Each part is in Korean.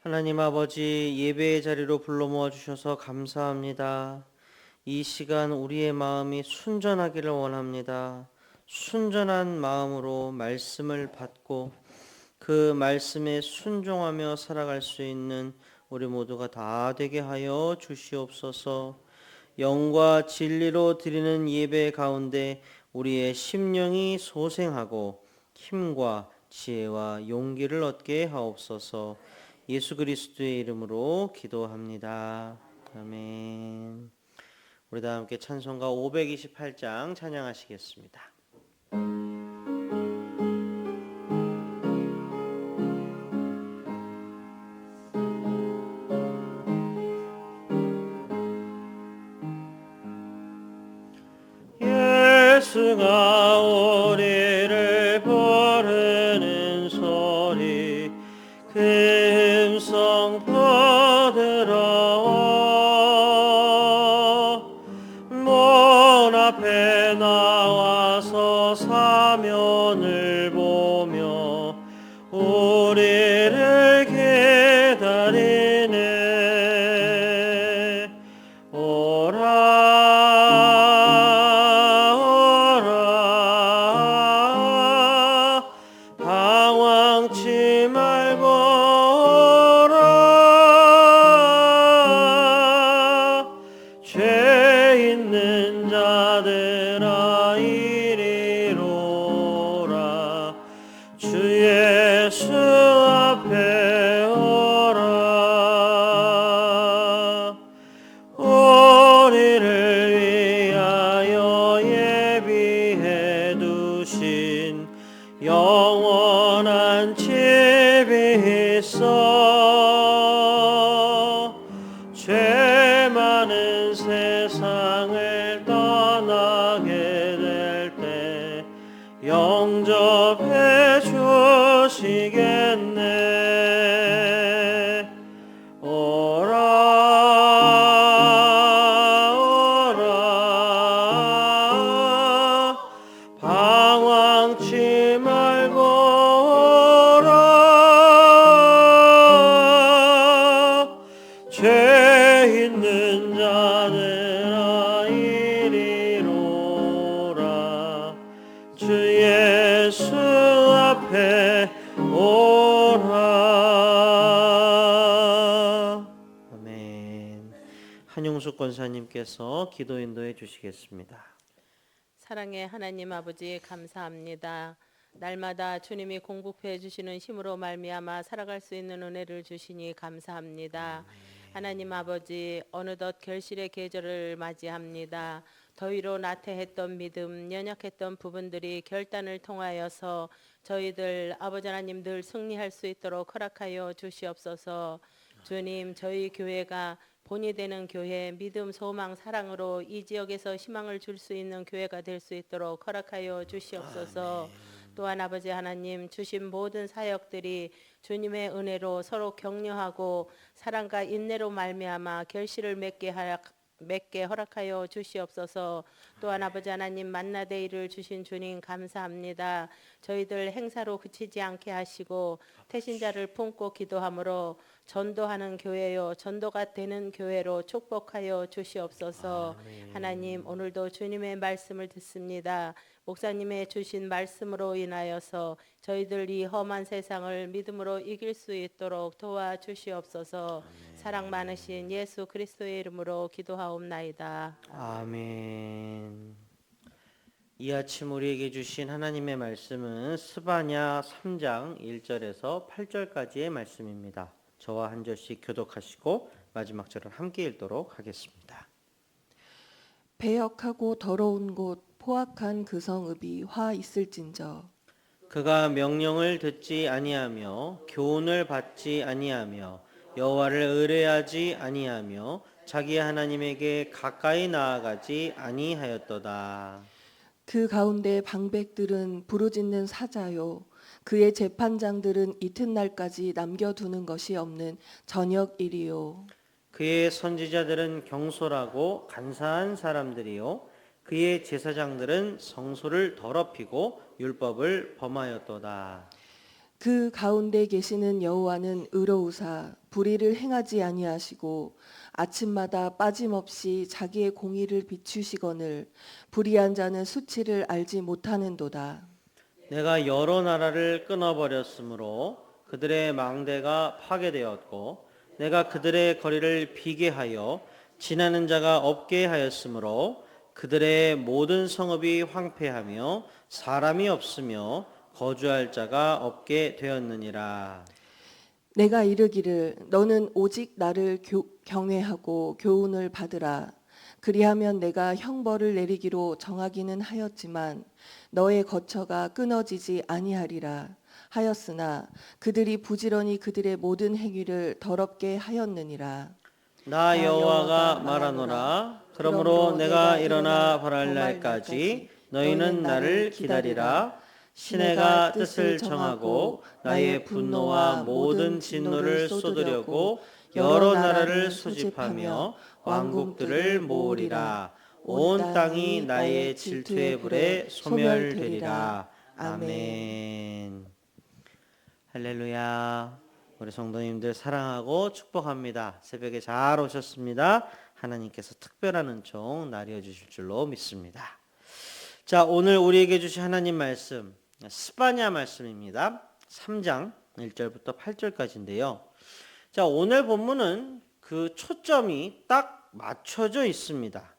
하나님 아버지, 예배의 자리로 불러 모아주셔서 감사합니다. 이 시간 우리의 마음이 순전하기를 원합니다. 순전한 마음으로 말씀을 받고 그 말씀에 순종하며 살아갈 수 있는 우리 모두가 다 되게 하여 주시옵소서. 영과 진리로 드리는 예배 가운데 우리의 심령이 소생하고 힘과 지혜와 용기를 얻게 하옵소서. 예수 그리스도의 이름으로 기도합니다. 아멘. 우리 다 함께 찬송가 528장 찬양하시겠습니다. 예수가 우리를 부르는 소리 그 음성 들어와 문 앞에 나와서 사면을 보며 우리를 기다리네. 오라 방황치 말고 오라 죄 있는 자들아 이리로 오라 주 예수 앞에 오라. 우리를 위하여 예비해 두신 영원한 집이 있어. 죄 많은 세상을 떠나게 될 때 영접해 주시겠네. 오라 오라 방황치 말고 오라 죄 있는 자들아 이리로 오라 주 예수 앞에 오라. 아멘. 한용숙 권사님께서 기도 인도해 주시겠습니다. 사랑의 하나님 아버지 감사합니다. 날마다 주님이 공급해 주시는 힘으로 말미암아 살아갈 수 있는 은혜를 주시니 감사합니다. 하나님 아버지 어느덧 결실의 계절을 맞이합니다. 더위로 나태했던 믿음, 연약했던 부분들이 결단을 통하여서 저희들 아버지 하나님 늘 승리할 수 있도록 허락하여 주시옵소서. 주님, 저희 교회가 본이 되는 교회, 믿음, 소망, 사랑으로 이 지역에서 희망을 줄 수 있는 교회가 될 수 있도록 허락하여 주시옵소서. 또한 아버지 하나님 주신 모든 사역들이 주님의 은혜로 서로 격려하고 사랑과 인내로 말미암아 결실을 맺게 허락하여 주시옵소서. 또한 아버지 하나님 만나데이를 주신 주님 감사합니다. 저희들 행사로 그치지 않게 하시고 태신자를 품고 기도함으로 전도하는 교회요 전도가 되는 교회로 축복하여 주시옵소서. 하나님 오늘도 주님의 말씀을 듣습니다. 목사님의 주신 말씀으로 인하여서 저희들 이 험한 세상을 믿음으로 이길 수 있도록 도와주시옵소서. 사랑 많으신 예수 그리스도의 이름으로 기도하옵나이다. 아멘. 이 아침 우리에게 주신 하나님의 말씀은 스바냐 3장 1절에서 8절까지의 말씀입니다. 저와 한 절씩 교독하시고 마지막 절을 함께 읽도록 하겠습니다. 배역하고 더러운 곳 포악한 그 성읍이 화 있을진저 그가 명령을 듣지 아니하며 교훈을 받지 아니하며 여호와를 의뢰하지 아니하며 자기 하나님에게 가까이 나아가지 아니하였도다. 그 가운데 방백들은 부르짖는 사자요 그의 재판장들은 이튿날까지 남겨두는 것이 없는 저녁 일이요 그의 선지자들은 경솔하고 간사한 사람들이요 그의 제사장들은 성소를 더럽히고 율법을 범하였도다. 그 가운데 계시는 여호와는 의로우사 불의를 행하지 아니하시고 아침마다 빠짐없이 자기의 공의를 비추시거늘 불의한 자는 수치를 알지 못하는도다. 내가 여러 나라를 끊어버렸으므로 그들의 망대가 파괴되었고 내가 그들의 거리를 비게 하여 지나는 자가 없게 하였으므로 그들의 모든 성읍이 황폐하며 사람이 없으며 거주할 자가 없게 되었느니라. 내가 이르기를 너는 오직 나를 경외하고 교훈을 받으라. 그리하면 내가 형벌을 내리기로 정하기는 하였지만 너의 거처가 끊어지지 아니하리라 하였으나 그들이 부지런히 그들의 모든 행위를 더럽게 하였느니라. 나 여호와가 말하노라. 그러므로 내가 일어나 벌할 날까지 너희는 나를 기다리라. 시내가 뜻을 정하고 나의 분노와 모든 진노를 쏟으려고 여러 나라를 소집하며 왕국들을 모으리라. 온 땅이 나의 질투의 불에 소멸되리라. 아멘. 할렐루야. 우리 성도님들 사랑하고 축복합니다. 새벽에 잘 오셨습니다. 하나님께서 특별한 은총 나뉘어 주실 줄로 믿습니다. 자, 오늘 우리에게 주신 하나님 말씀 스바냐 말씀입니다. 3장 1절부터 8절까지인데요. 자, 오늘 본문은 그 초점이 딱 맞춰져 있습니다.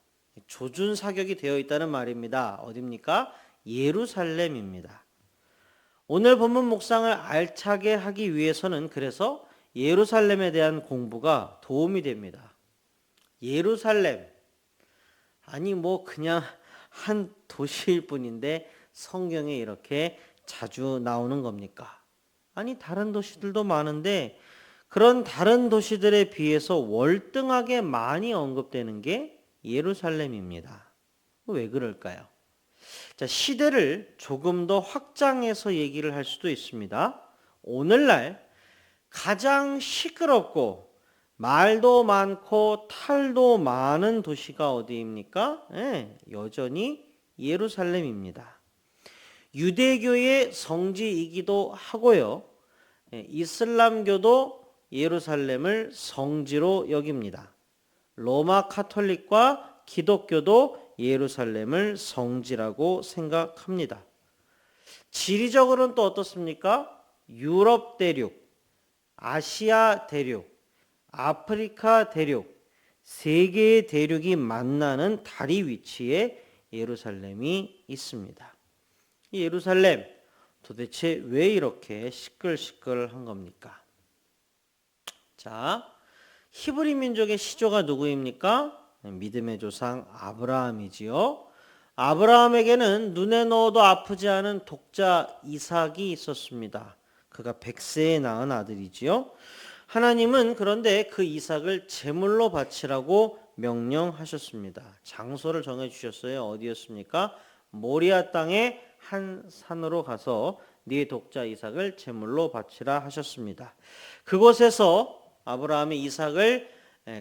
조준 사격이 되어 있다는 말입니다. 어디입니까? 예루살렘입니다. 오늘 본문 묵상을 알차게 하기 위해서는 그래서 예루살렘에 대한 공부가 도움이 됩니다. 예루살렘. 아니 뭐 그냥 한 도시일 뿐인데 성경에 이렇게 자주 나오는 겁니까? 아니 다른 도시들도 많은데 그런 다른 도시들에 비해서 월등하게 많이 언급되는 게 예루살렘입니다. 왜 그럴까요? 자, 시대를 조금 더 확장해서 얘기를 할 수도 있습니다. 오늘날 가장 시끄럽고 말도 많고 탈도 많은 도시가 어디입니까? 여전히 예루살렘입니다. 유대교의 성지이기도 하고요. 이슬람교도 예루살렘을 성지로 여깁니다. 로마 카톨릭과 기독교도 예루살렘을 성지라고 생각합니다. 지리적으로는 또 어떻습니까? 유럽 대륙, 아시아 대륙, 아프리카 대륙, 세 개의 대륙이 만나는 다리 위치에 예루살렘이 있습니다. 이 예루살렘 도대체 왜 이렇게 시끌시끌한 겁니까? 자, 히브리 민족의 시조가 누구입니까? 믿음의 조상 아브라함이지요. 아브라함에게는 눈에 넣어도 아프지 않은 독자 이삭이 있었습니다. 그가 100세에 낳은 아들이지요. 하나님은 그런데 그 이삭을 제물로 바치라고 명령하셨습니다. 장소를 정해주셨어요. 어디였습니까? 모리아 땅의 한 산으로 가서 네 독자 이삭을 제물로 바치라 하셨습니다. 그곳에서 아브라함이 이삭을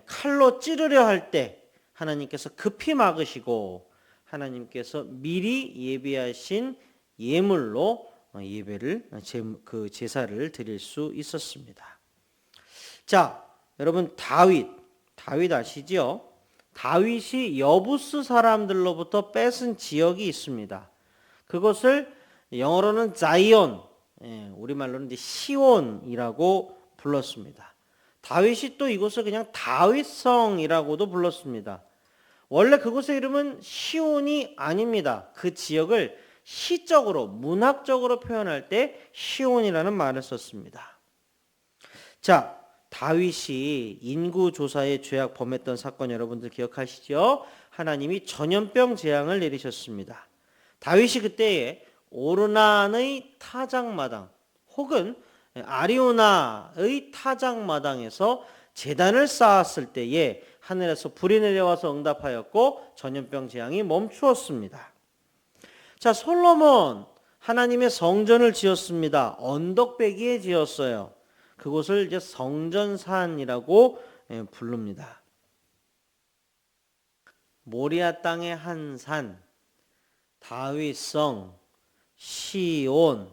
칼로 찌르려 할 때 하나님께서 급히 막으시고 하나님께서 미리 예비하신 예물로 예배를 그 제사를 드릴 수 있었습니다. 자, 여러분 다윗 아시죠? 다윗이 여부스 사람들로부터 뺏은 지역이 있습니다. 그것을 영어로는 자이온, 우리말로는 이제 시온이라고 불렀습니다. 다윗이 또 이곳을 그냥 다윗성이라고도 불렀습니다. 원래 그곳의 이름은 시온이 아닙니다. 그 지역을 시적으로 문학적으로 표현할 때 시온이라는 말을 썼습니다. 자, 다윗이 인구조사에 죄악 범했던 사건 여러분들 기억하시죠? 하나님이 전염병 재앙을 내리셨습니다. 다윗이 그때에 오르난의 타작마당 혹은 아리오나의 타작마당에서 제단을 쌓았을 때에 하늘에서 불이 내려와서 응답하였고 전염병 재앙이 멈추었습니다. 자, 솔로몬 하나님의 성전을 지었습니다. 언덕배기에 지었어요. 그곳을 이제 성전산이라고 부릅니다. 모리아 땅의 한 산, 다윗성, 시온,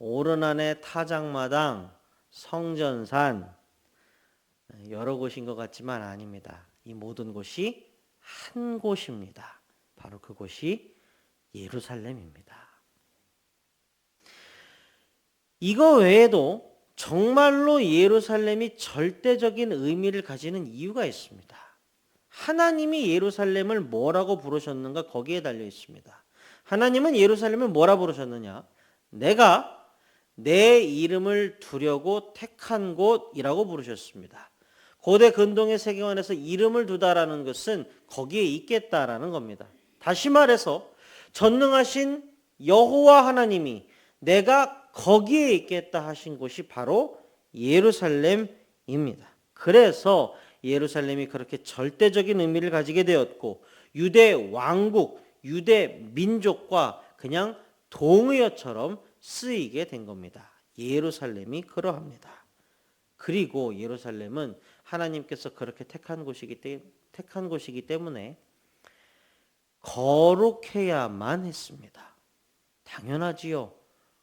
오르난의 타작마당, 성전산 여러 곳인 것 같지만 아닙니다. 이 모든 곳이 한 곳입니다. 바로 그곳이 예루살렘입니다. 이거 외에도 정말로 예루살렘이 절대적인 의미를 가지는 이유가 있습니다. 하나님이 예루살렘을 뭐라고 부르셨는가 거기에 달려 있습니다. 하나님은 예루살렘을 뭐라 부르셨느냐? 내가 내 이름을 두려고 택한 곳이라고 부르셨습니다. 고대 근동의 세계관에서 이름을 두다라는 것은 거기에 있겠다라는 겁니다. 다시 말해서 전능하신 여호와 하나님이 내가 거기에 있겠다 하신 곳이 바로 예루살렘입니다. 그래서 예루살렘이 그렇게 절대적인 의미를 가지게 되었고 유대 왕국, 유대 민족과 그냥 동의어처럼 쓰이게 된 겁니다. 예루살렘이 그러합니다. 그리고 예루살렘은 하나님께서 그렇게 택한 곳이기 때문에 거룩해야만 했습니다. 당연하지요.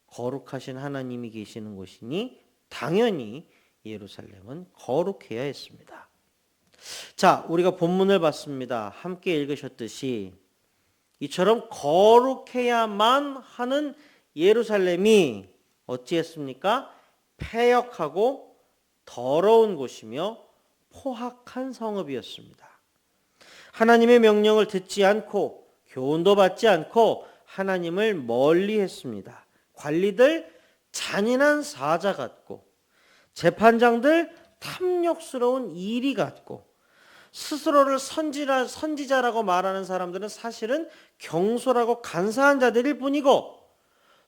거룩하신 하나님이 계시는 곳이니 당연히 예루살렘은 거룩해야 했습니다. 자, 우리가 본문을 봤습니다. 함께 읽으셨듯이 이처럼 거룩해야만 하는 예루살렘이 어찌했습니까? 패역하고 더러운 곳이며 포악한 성읍이었습니다. 하나님의 명령을 듣지 않고 교훈도 받지 않고 하나님을 멀리했습니다. 관리들 잔인한 사자 같고 재판장들 탐욕스러운 이리 같고 스스로를 선지자라고 말하는 사람들은 사실은 경솔하고 간사한 자들일 뿐이고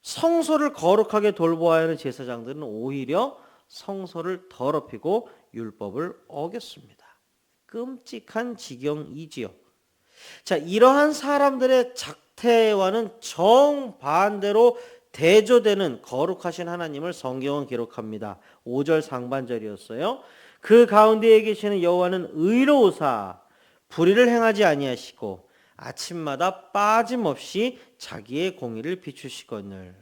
성소를 거룩하게 돌보아야 하는 제사장들은 오히려 성소를 더럽히고 율법을 어겼습니다. 끔찍한 지경이지요. 자, 이러한 사람들의 작태와는 정반대로 대조되는 거룩하신 하나님을 성경은 기록합니다. 5절 상반절이었어요. 그 가운데에 계시는 여호와는 의로우사 불의를 행하지 아니하시고 아침마다 빠짐없이 자기의 공의를 비추시거늘.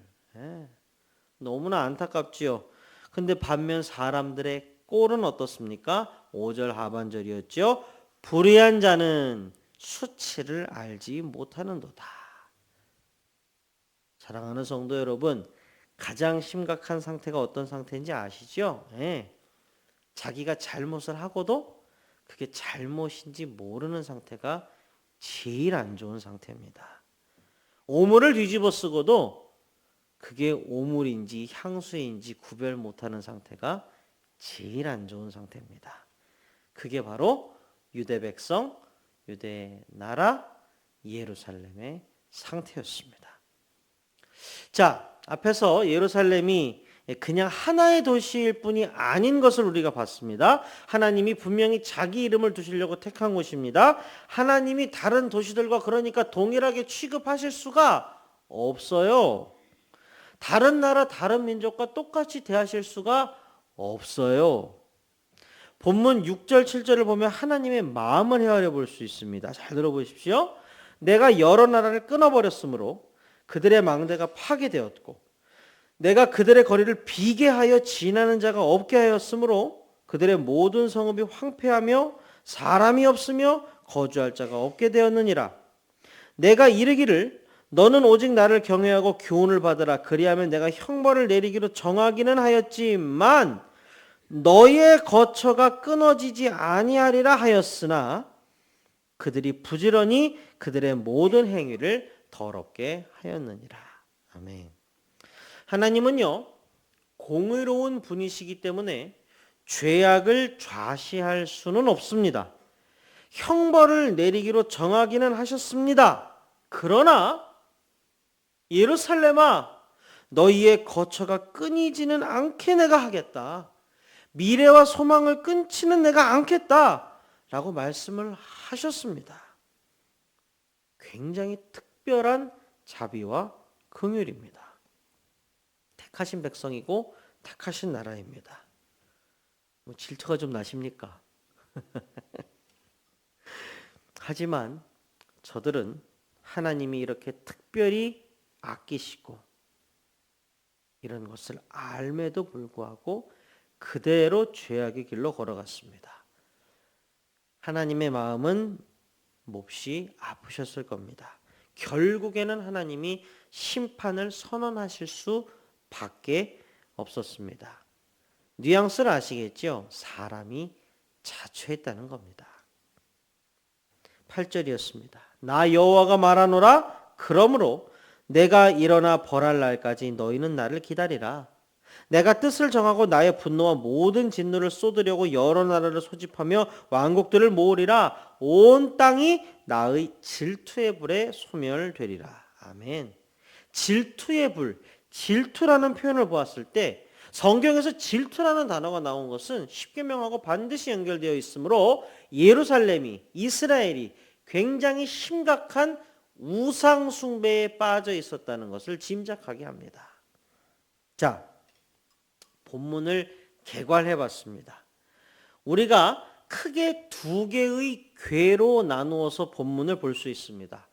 너무나 안타깝지요. 근데 반면 사람들의 꼴은 어떻습니까? 5절 하반절이었죠. 불의한 자는 수치를 알지 못하는도다. 사랑하는 성도 여러분, 가장 심각한 상태가 어떤 상태인지 아시죠? 자기가 잘못을 하고도 그게 잘못인지 모르는 상태가 제일 안 좋은 상태입니다. 오물을 뒤집어 쓰고도 그게 오물인지 향수인지 구별 못하는 상태가 제일 안 좋은 상태입니다. 그게 바로 유대 백성, 유대 나라, 예루살렘의 상태였습니다. 자, 앞에서 예루살렘이 그냥 하나의 도시일 뿐이 아닌 것을 우리가 봤습니다. 하나님이 분명히 자기 이름을 두시려고 택한 곳입니다. 하나님이 다른 도시들과 그러니까 동일하게 취급하실 수가 없어요. 다른 나라, 다른 민족과 똑같이 대하실 수가 없어요. 본문 6절, 7절을 보면 하나님의 마음을 헤아려 볼 수 있습니다. 잘 들어보십시오. 내가 여러 나라를 끊어버렸으므로 그들의 망대가 파괴되었고 내가 그들의 거리를 비게 하여 지나는 자가 없게 하였으므로 그들의 모든 성읍이 황폐하며 사람이 없으며 거주할 자가 없게 되었느니라. 내가 이르기를 너는 오직 나를 경외하고 교훈을 받으라. 그리하면 내가 형벌을 내리기로 정하기는 하였지만 너의 거처가 끊어지지 아니하리라 하였으나 그들이 부지런히 그들의 모든 행위를 더럽게 하였느니라. 아멘. 하나님은요, 공의로운 분이시기 때문에 죄악을 좌시할 수는 없습니다. 형벌을 내리기로 정하기는 하셨습니다. 그러나 예루살렘아, 너희의 거처가 끊이지는 않게 내가 하겠다. 미래와 소망을 끊지는 내가 않겠다. 라고 말씀을 하셨습니다. 굉장히 특별한 자비와 긍휼입니다. 택하신 백성이고 택하신 나라입니다. 뭐 질투가 좀 나십니까? 하지만 저들은 하나님이 이렇게 특별히 아끼시고 이런 것을 알매도 불구하고 그대로 죄악의 길로 걸어갔습니다. 하나님의 마음은 몹시 아프셨을 겁니다. 결국에는 하나님이 심판을 선언하실 수밖에 없었습니다. 뉘앙스를 아시겠죠? 사람이 자초했다는 겁니다. 8절이었습니다. 나 여호와가 말하노라. 그러므로 내가 일어나 벌할 날까지 너희는 나를 기다리라. 내가 뜻을 정하고 나의 분노와 모든 진노를 쏟으려고 여러 나라를 소집하며 왕국들을 모으리라. 온 땅이 나의 질투의 불에 소멸되리라. 아멘. 질투의 불, 질투라는 표현을 보았을 때 성경에서 질투라는 단어가 나온 것은 십계명하고 반드시 연결되어 있으므로 예루살렘이, 이스라엘이 굉장히 심각한 우상 숭배에 빠져 있었다는 것을 짐작하게 합니다. 자, 본문을 개괄해 봤습니다. 우리가 크게 두 개의 궤로 나누어서 본문을 볼 수 있습니다.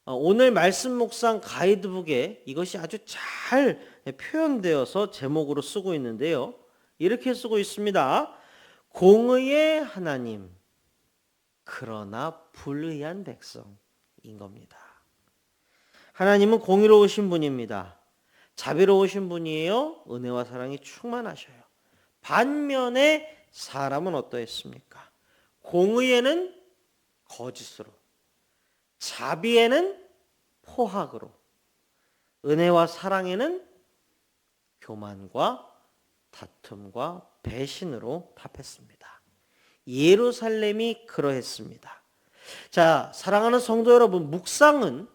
오늘 말씀 묵상 가이드북에 이것이 아주 잘 표현되어서 제목으로 쓰고 있는데요. 이렇게 쓰고 있습니다. 공의의 하나님, 그러나 불의한 백성인 겁니다. 하나님은 공의로우신 분입니다. 자비로우신 분이에요. 은혜와 사랑이 충만하셔요. 반면에 사람은 어떠했습니까? 공의에는 거짓으로, 자비에는 포학으로, 은혜와 사랑에는 교만과 다툼과 배신으로 답했습니다. 예루살렘이 그러했습니다. 자, 사랑하는 성도 여러분, 묵상은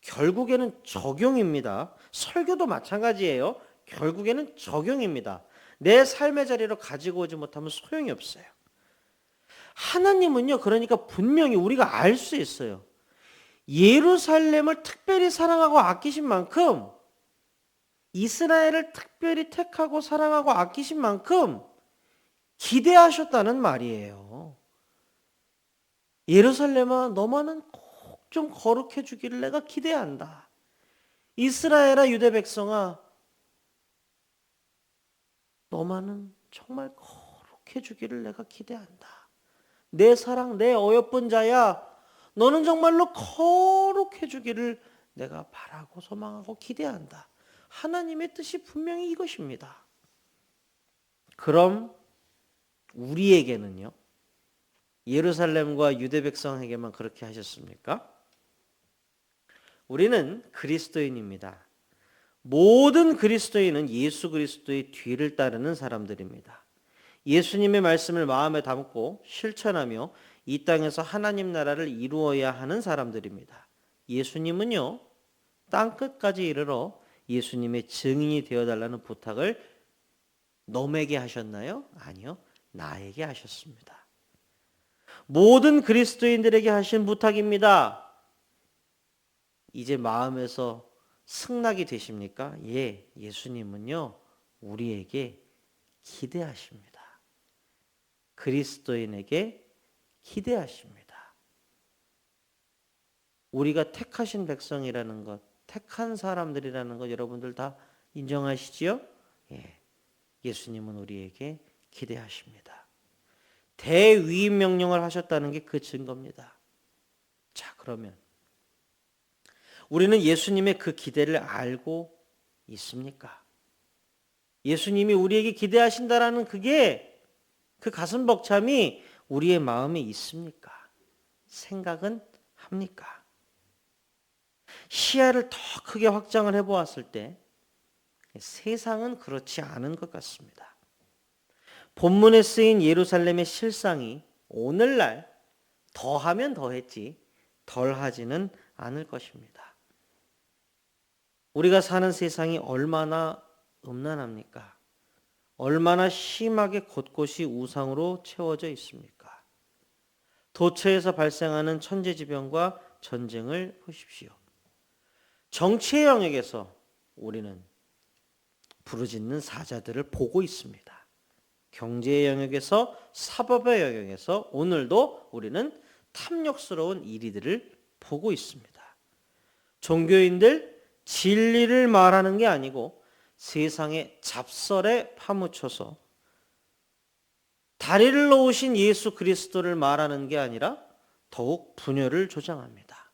결국에는 적용입니다. 설교도 마찬가지예요. 결국에는 적용입니다. 내 삶의 자리로 가지고 오지 못하면 소용이 없어요. 하나님은요, 그러니까 분명히 우리가 알 수 있어요. 예루살렘을 특별히 사랑하고 아끼신 만큼, 이스라엘을 특별히 택하고 사랑하고 아끼신 만큼 기대하셨다는 말이에요. 예루살렘아, 너만은 꼭 좀 거룩해 주기를 내가 기대한다. 이스라엘아, 유대 백성아, 너만은 정말 거룩해 주기를 내가 기대한다. 내 사랑, 내 어여쁜 자야, 너는 정말로 거룩해 주기를 내가 바라고 소망하고 기대한다. 하나님의 뜻이 분명히 이것입니다. 그럼 우리에게는요, 예루살렘과 유대 백성에게만 그렇게 하셨습니까? 우리는 그리스도인입니다. 모든 그리스도인은 예수 그리스도의 뒤를 따르는 사람들입니다. 예수님의 말씀을 마음에 담고 실천하며 이 땅에서 하나님 나라를 이루어야 하는 사람들입니다. 예수님은요, 땅끝까지 이르러 예수님의 증인이 되어달라는 부탁을 너에게 하셨나요? 아니요, 나에게 하셨습니다. 모든 그리스도인들에게 하신 부탁입니다. 이제 마음에서 승낙이 되십니까? 예, 예수님은요, 우리에게 기대하십니다. 그리스도인에게 기대하십니다. 우리가 택하신 백성이라는 것, 택한 사람들이라는 것 여러분들 다 인정하시지요? 예, 예수님은 우리에게 기대하십니다. 대위임 명령을 하셨다는 게 그 증거입니다. 자, 그러면 우리는 예수님의 그 기대를 알고 있습니까? 예수님이 우리에게 기대하신다라는 그게, 그 가슴 벅참이 우리의 마음에 있습니까? 생각은 합니까? 시야를 더 크게 확장을 해보았을 때 세상은 그렇지 않은 것 같습니다. 본문에 쓰인 예루살렘의 실상이 오늘날 더하면 더했지 덜하지는 않을 것입니다. 우리가 사는 세상이 얼마나 음란합니까? 얼마나 심하게 곳곳이 우상으로 채워져 있습니까? 도처에서 발생하는 천재지변과 전쟁을 보십시오. 정치의 영역에서 우리는 부르짖는 사자들을 보고 있습니다. 경제의 영역에서, 사법의 영역에서 오늘도 우리는 탐욕스러운 이리들을 보고 있습니다. 종교인들 진리를 말하는 게 아니고 세상의 잡설에 파묻혀서 다리를 놓으신 예수 그리스도를 말하는 게 아니라 더욱 분열을 조장합니다.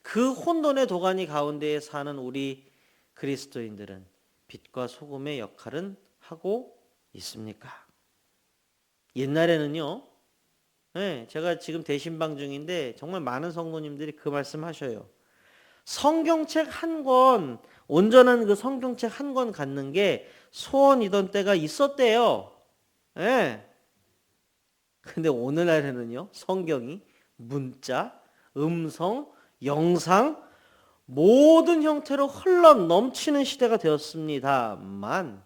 그 혼돈의 도가니 가운데에 사는 우리 그리스도인들은 빛과 소금의 역할은 하고 있습니까? 옛날에는요, 제가 지금 대신방 중인데 정말 많은 성도님들이 그 말씀 하셔요. 성경책 한 권, 온전한 그 성경책 한 권 갖는 게 소원이던 때가 있었대요. 근데 오늘날에는요, 성경이 문자, 음성, 영상, 모든 형태로 흘러 넘치는 시대가 되었습니다만,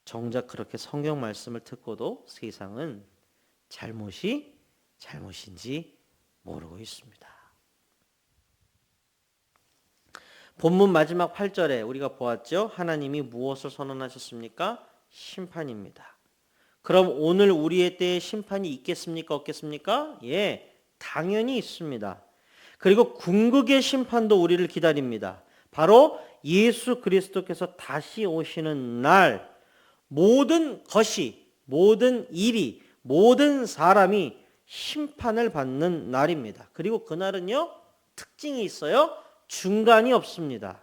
정작 그렇게 성경 말씀을 듣고도 세상은 잘못이 잘못인지 모르고 있습니다. 본문 마지막 8절에 우리가 보았죠. 하나님이 무엇을 선언하셨습니까? 심판입니다. 그럼 오늘 우리의 때에 심판이 있겠습니까? 없겠습니까? 예, 당연히 있습니다. 그리고 궁극의 심판도 우리를 기다립니다. 바로 예수 그리스도께서 다시 오시는 날, 모든 것이, 모든 일이, 모든 사람이 심판을 받는 날입니다. 그리고 그날은요, 특징이 있어요. 중간이 없습니다.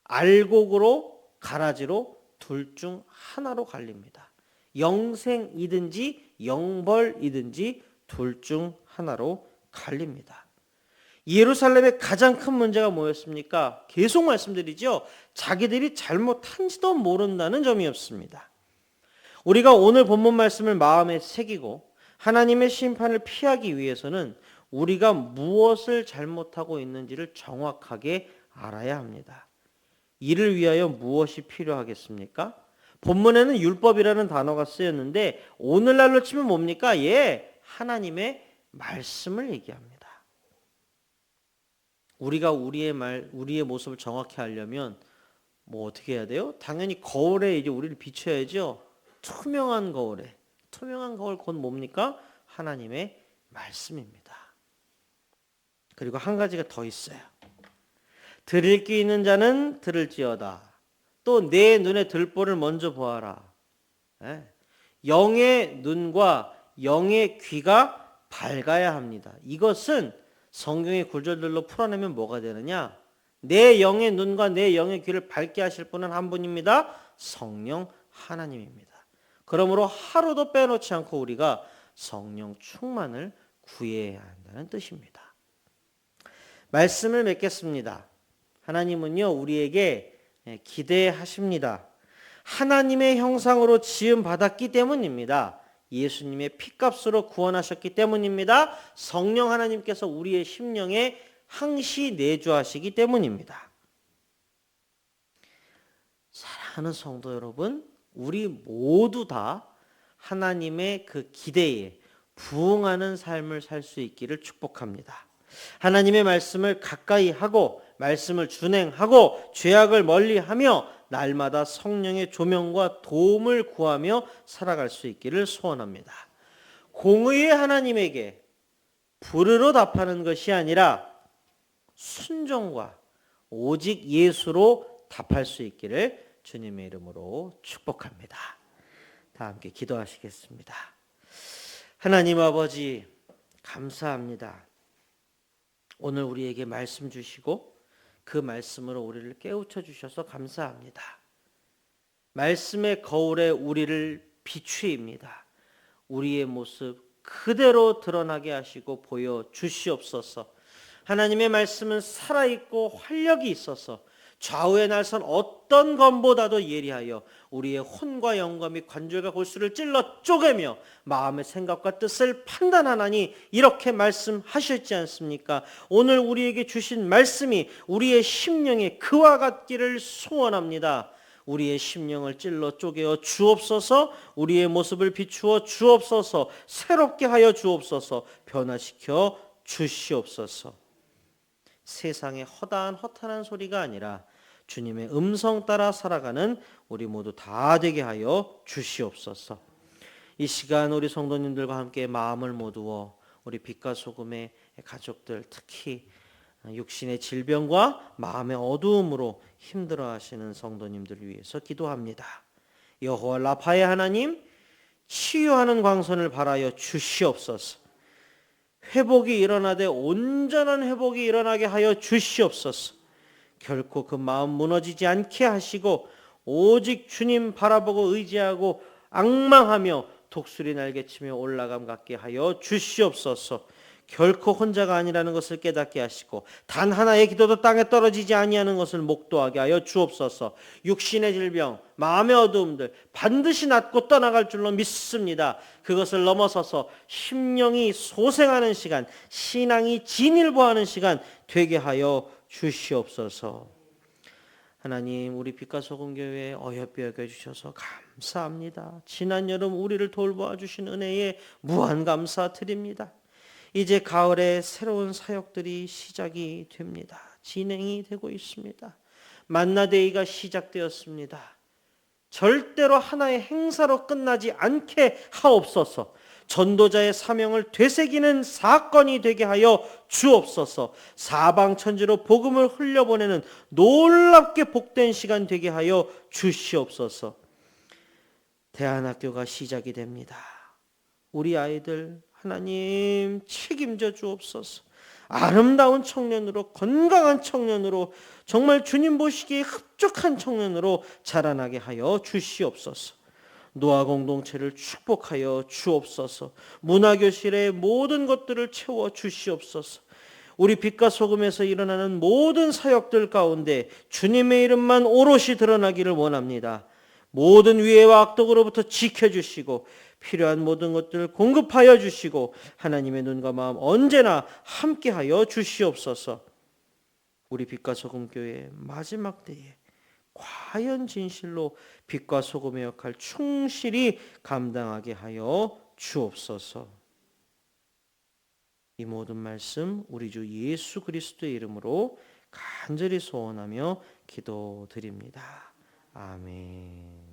알곡으로 가라지로 둘 중 하나로 갈립니다. 영생이든지 영벌이든지 둘 중 하나로 갈립니다. 예루살렘의 가장 큰 문제가 뭐였습니까? 계속 말씀드리죠. 자기들이 잘못한지도 모른다는 점이었습니다. 우리가 오늘 본문 말씀을 마음에 새기고 하나님의 심판을 피하기 위해서는 우리가 무엇을 잘못하고 있는지를 정확하게 알아야 합니다. 이를 위하여 무엇이 필요하겠습니까? 본문에는 율법이라는 단어가 쓰였는데 오늘날로 치면 뭡니까? 예, 하나님의 말씀을 얘기합니다. 우리가 우리의 모습을 정확히 알려면 뭐 어떻게 해야 돼요? 당연히 거울에 이제 우리를 비춰야죠. 투명한 거울에. 투명한 거울 곧 뭡니까? 하나님의 말씀입니다. 그리고 한 가지가 더 있어요. 들을 귀 있는 자는 들을지어다. 또 내 눈에 들보를 먼저 보아라. 영의 눈과 영의 귀가 밝아야 합니다. 이것은 성경의 구절들로 풀어내면 뭐가 되느냐? 내 영의 눈과 내 영의 귀를 밝게 하실 분은 한 분입니다. 성령 하나님입니다. 그러므로 하루도 빼놓지 않고 우리가 성령 충만을 구해야 한다는 뜻입니다. 말씀을 맺겠습니다. 하나님은요, 우리에게 기대하십니다. 하나님의 형상으로 지음 받았기 때문입니다. 예수님의 피값으로 구원하셨기 때문입니다. 성령 하나님께서 우리의 심령에 항시 내주하시기 때문입니다. 사랑하는 성도 여러분, 우리 모두 다 하나님의 그 기대에 부응하는 삶을 살 수 있기를 축복합니다. 하나님의 말씀을 가까이 하고 말씀을 준행하고 죄악을 멀리하며 날마다 성령의 조명과 도움을 구하며 살아갈 수 있기를 소원합니다. 공의의 하나님에게 불의로 답하는 것이 아니라 순종과 오직 예수로 답할 수 있기를 주님의 이름으로 축복합니다. 다 함께 기도하시겠습니다. 하나님 아버지 감사합니다. 오늘 우리에게 말씀 주시고 그 말씀으로 우리를 깨우쳐 주셔서 감사합니다. 말씀의 거울에 우리를 비추입니다. 우리의 모습 그대로 드러나게 하시고 보여주시옵소서. 하나님의 말씀은 살아있고 활력이 있어서 좌우의 날선 어떤 검보다도 예리하여 우리의 혼과 영과 및 관절과 골수를 찔러 쪼개며 마음의 생각과 뜻을 판단하나니 이렇게 말씀하셨지 않습니까? 오늘 우리에게 주신 말씀이 우리의 심령에 그와 같기를 소원합니다. 우리의 심령을 찔러 쪼개어 주옵소서. 우리의 모습을 비추어 주옵소서. 새롭게 하여 주옵소서. 변화시켜 주시옵소서. 세상의 허탄한 소리가 아니라 주님의 음성 따라 살아가는 우리 모두 다 되게 하여 주시옵소서. 이 시간 우리 성도님들과 함께 마음을 모두어 우리 빛과 소금의 가족들, 특히 육신의 질병과 마음의 어두움으로 힘들어하시는 성도님들을 위해서 기도합니다. 여호와 라파의 하나님, 치유하는 광선을 발하여 주시옵소서. 회복이 일어나되 온전한 회복이 일어나게 하여 주시옵소서. 결코 그 마음 무너지지 않게 하시고 오직 주님 바라보고 의지하고 앙망하며 독수리 날개치며 올라감 갖게 하여 주시옵소서. 결코 혼자가 아니라는 것을 깨닫게 하시고 단 하나의 기도도 땅에 떨어지지 아니하는 것을 목도하게 하여 주옵소서. 육신의 질병, 마음의 어두움들 반드시 낫고 떠나갈 줄로 믿습니다. 그것을 넘어서서 심령이 소생하는 시간, 신앙이 진일보하는 시간 되게 하여 주시옵소서. 하나님, 우리 빛과 소금 교회에 어여삐 여겨주셔서 감사합니다. 지난 여름 우리를 돌보아 주신 은혜에 무한 감사드립니다. 이제 가을에 새로운 사역들이 시작이 됩니다. 진행이 되고 있습니다. 만나데이가 시작되었습니다. 절대로 하나의 행사로 끝나지 않게 하옵소서. 전도자의 사명을 되새기는 사건이 되게 하여 주옵소서. 사방천지로 복음을 흘려보내는 놀랍게 복된 시간 되게 하여 주시옵소서. 대안학교가 시작이 됩니다. 우리 아이들 하나님 책임져 주옵소서. 아름다운 청년으로, 건강한 청년으로, 정말 주님 보시기에 흡족한 청년으로 자라나게 하여 주시옵소서. 노아 공동체를 축복하여 주옵소서. 문화교실의 모든 것들을 채워 주시옵소서. 우리 빛과 소금에서 일어나는 모든 사역들 가운데 주님의 이름만 오롯이 드러나기를 원합니다. 모든 위해와 악독으로부터 지켜주시고 필요한 모든 것들을 공급하여 주시고 하나님의 눈과 마음 언제나 함께하여 주시옵소서. 우리 빛과 소금 교회 마지막 때에 과연 진실로 빛과 소금의 역할 충실히 감당하게 하여 주옵소서. 이 모든 말씀 우리 주 예수 그리스도의 이름으로 간절히 소원하며 기도드립니다. 아멘.